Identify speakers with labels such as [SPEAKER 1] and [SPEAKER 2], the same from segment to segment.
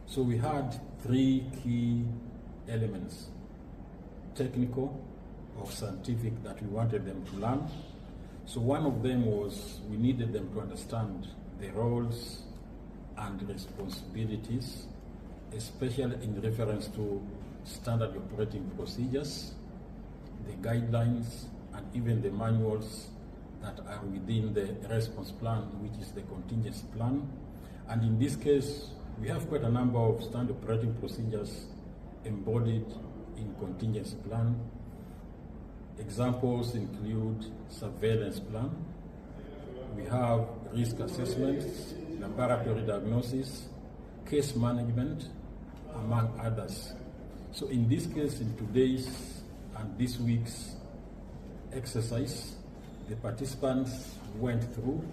[SPEAKER 1] So we had three key elements, technical or scientific, that we wanted them to learn. So one of them was we needed them to understand the roles and responsibilities, especially in reference to standard operating procedures, the guidelines, and even the manuals that are within the response plan, which is the contingency plan. And in this case, we have quite a number of standard operating procedures embodied in contingency plan. Examples include surveillance plan. We have risk assessments, laboratory diagnosis, case management, among others. So in this case, in today's and this week's exercise, the participants went through,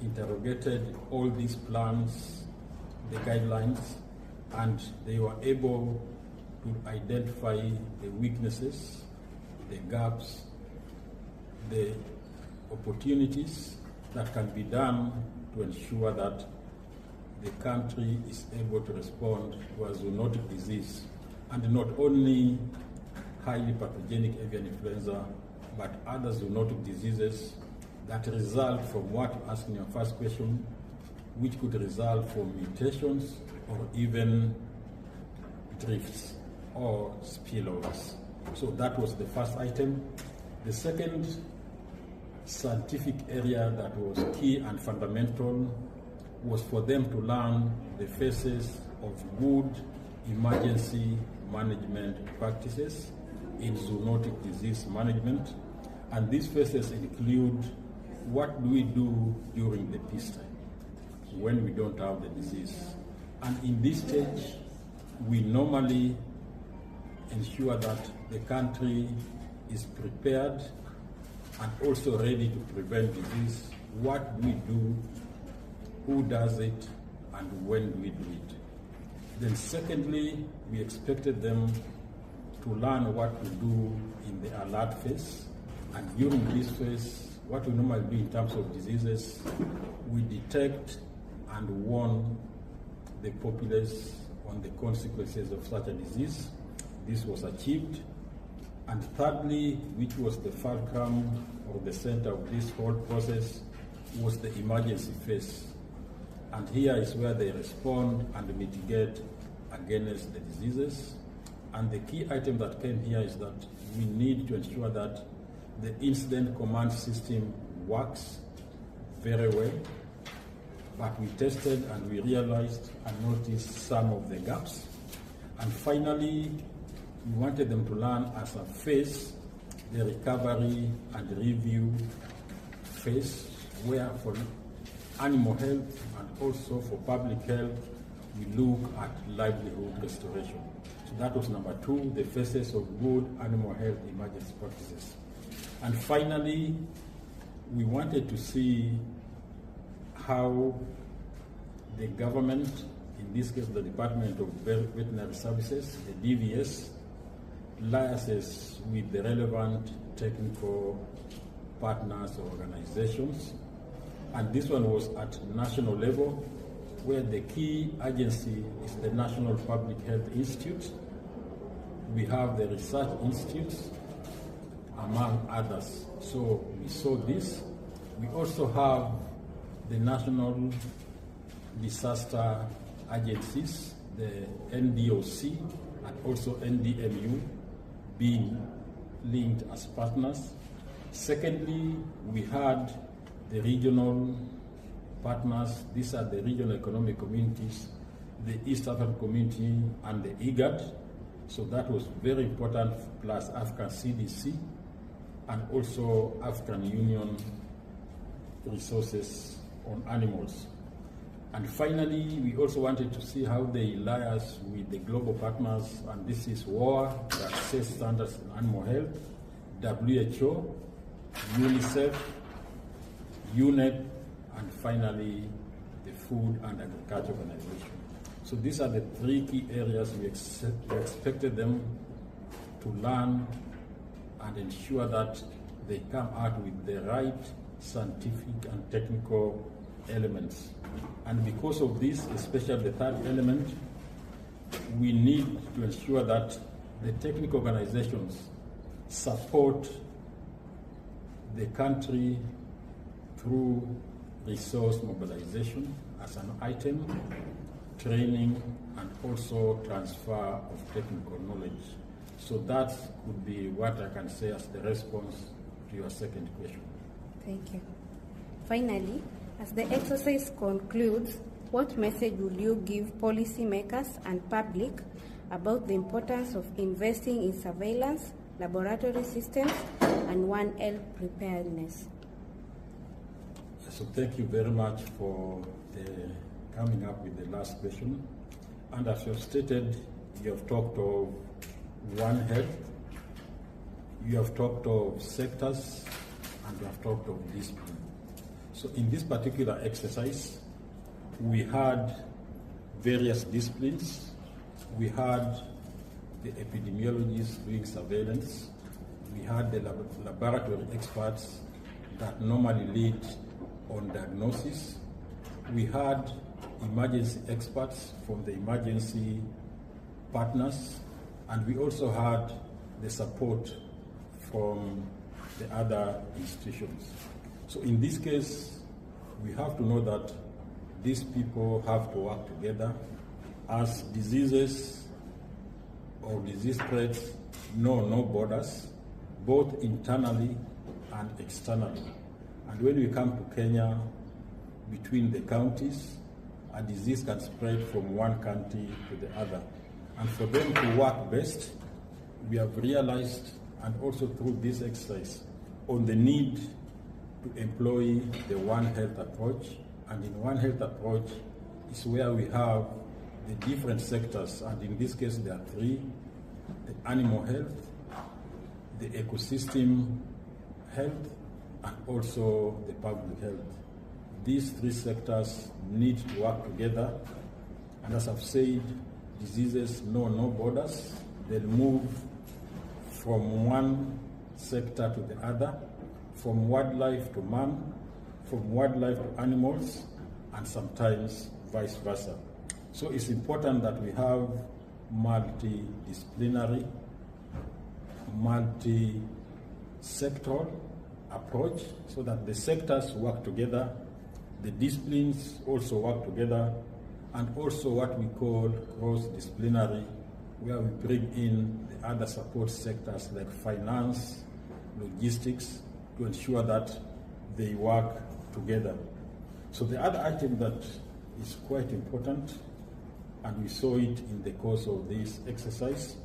[SPEAKER 1] interrogated all these plans, the guidelines, and they were able to identify the weaknesses, the gaps, the opportunities that can be done to ensure that the country is able to respond to a zoonotic disease, and not only highly pathogenic avian influenza, but other zoonotic diseases that result from what you asked in your first question, which could result from mutations or even drifts or spillovers. So that was the first item. The second scientific area that was key and fundamental was for them to learn the phases of good emergency management practices in zoonotic disease management. And these phases include what do we do during the peacetime when we don't have the disease. And in this stage, we normally ensure that the country is prepared and also ready to prevent disease. What do we do, who does it, and when do we do it? Then secondly, we expected them to learn what to do in the alert phase. And during this phase, what we normally do in terms of diseases, we detect and warn the populace on the consequences of such a disease. This was achieved. And thirdly, which was the fulcrum or the center of this whole process, was the emergency phase. And here is where they respond and mitigate against the diseases. And the key item that came here is that we need to ensure that the incident command system works very well. But we tested and we realized and noticed some of the gaps. And finally, we wanted them to learn as a phase, the recovery and review phase, where for animal health and also for public health, we look at livelihood restoration. So that was number two, the phases of good animal health emergency practices. And finally, we wanted to see how the government, in this case the Department of Veterinary Services, the DVS, liaises with the relevant technical partners or organizations. And this one was at national level, where the key agency is the National Public Health Institute. We have the research institutes, among others. So we saw this. We also have the national disaster agencies, the NDOC and also NDMU, being linked as partners. Secondly, we had the regional partners. These are the regional economic communities, the East African Community and the IGAD. So that was very important, plus African CDC and also African Union resources on animals. And finally, we also wanted to see how they liaise with the global partners, and this is WOAH, that sets standards in animal health, WHO, UNICEF, UNEP, and finally, the Food and Agriculture Organization. So these are the three key areas we expected them to learn and ensure that they come out with the right scientific and technical elements. And because of this, especially the third element, we need to ensure that the technical organizations support the country through resource mobilization as an item, training, and also transfer of technical knowledge. So that would be what I can say as the response to your second question.
[SPEAKER 2] Thank you. Finally, as the exercise concludes, what message will you give policymakers and public about the importance of investing in surveillance, laboratory systems, and One Health preparedness?
[SPEAKER 1] So thank you very much for coming up with the last question. And as you have stated, you have talked of One Health, you have talked of sectors, and you have talked of discipline. So in this particular exercise, we had various disciplines. We had the epidemiologists doing surveillance. We had the laboratory experts that normally lead on diagnosis. We had emergency experts from the emergency partners, and we also had the support from the other institutions. So in this case, we have to know that these people have to work together as diseases or disease threats know no borders, both internally and externally. And when we come to Kenya, between the counties, a disease can spread from one county to the other. And for them to work best, we have realized, and also through this exercise, on the need to employ the One Health approach. And in One Health approach is where we have the different sectors, and in this case there are three: the animal health, the ecosystem health, and also the public health. These three sectors need to work together, and as I've said, diseases know no borders. They'll move from one sector to the other, from wildlife to man, from wildlife to animals, and sometimes vice versa. So it's important that we have multidisciplinary, multi-sectoral approach so that the sectors work together, the disciplines also work together, and also what we call cross-disciplinary, where we bring in the other support sectors like finance, logistics, to ensure that they work together. So the other item that is quite important, and we saw it in the course of this exercise,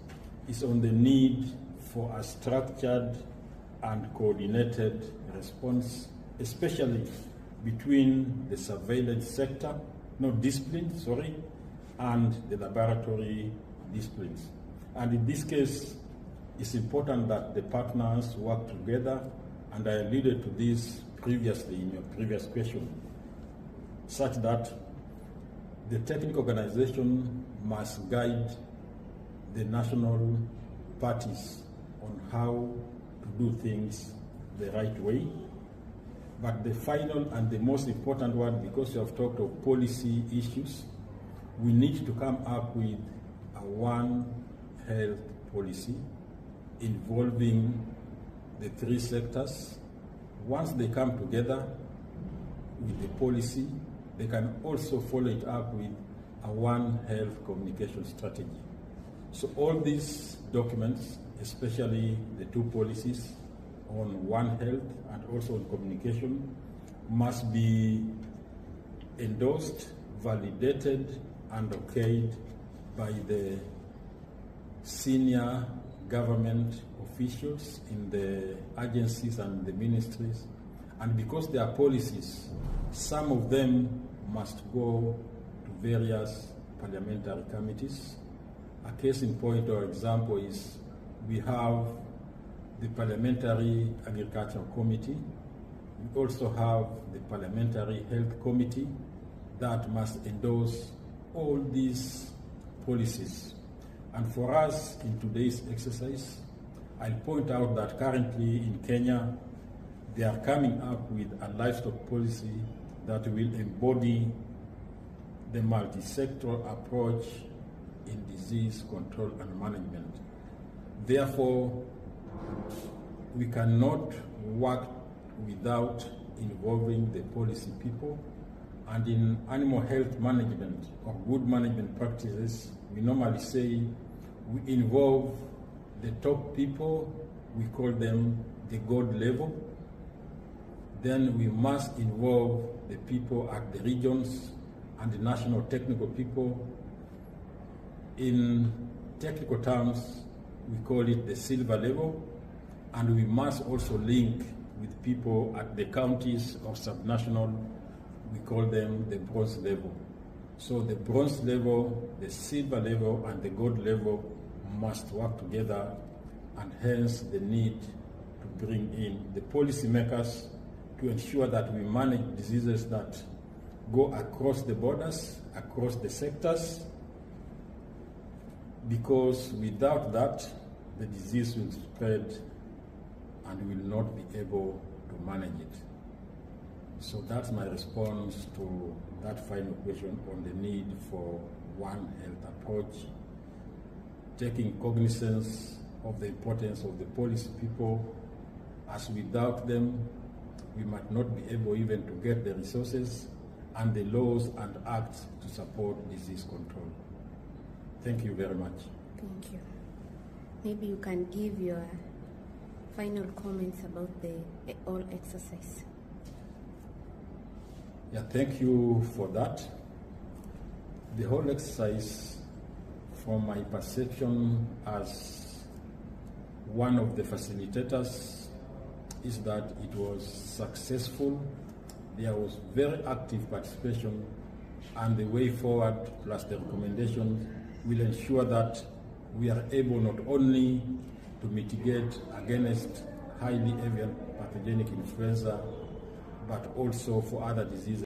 [SPEAKER 1] is on the need for a structured and coordinated response, especially between the surveillance sector, and the laboratory disciplines. And in this case, it's important that the partners work together, and I alluded to this previously in your previous question, such that the technical organization must guide the national parties on how to do things the right way. But the final and the most important one, because you have talked of policy issues, we need to come up with a One Health policy involving the three sectors. Once they come together with the policy, they can also follow it up with a One Health communication strategy. So all these documents, especially the two policies on One Health and also on communication, must be endorsed, validated, and okayed by the senior government officials in the agencies and the ministries. And because they are policies, some of them must go to various parliamentary committees. A case in point or example is we have the Parliamentary Agricultural Committee. We also have the Parliamentary Health Committee that must endorse all these policies. And for us in today's exercise, I'll point out that currently in Kenya, they are coming up with a livestock policy that will embody the multisectoral approach in disease control and management. Therefore, we cannot work without involving the policy people. And in animal health management or good management practices, we normally say we involve the top people, we call them the God level. Then we must involve the people at the regions and the national technical people. In technical terms, we call it the silver level, and we must also link with people at the counties or subnational, we call them the bronze level. So the bronze level, the silver level, and the gold level must work together, and hence the need to bring in the policymakers to ensure that we manage diseases that go across the borders, across the sectors, because without that, the disease will spread and we will not be able to manage it. So that's my response to that final question on the need for One Health approach, taking cognizance of the importance of the policy people, as without them, we might not be able even to get the resources and the laws and acts to support disease control. Thank you very much.
[SPEAKER 2] Thank you. Maybe you can give your final comments about the all exercise.
[SPEAKER 1] Yeah, thank you for that. The whole exercise, from my perception as one of the facilitators, is that it was successful. There was very active participation, and the way forward plus the recommendations will ensure that we are able not only to mitigate against highly avian pathogenic influenza, but also for other diseases.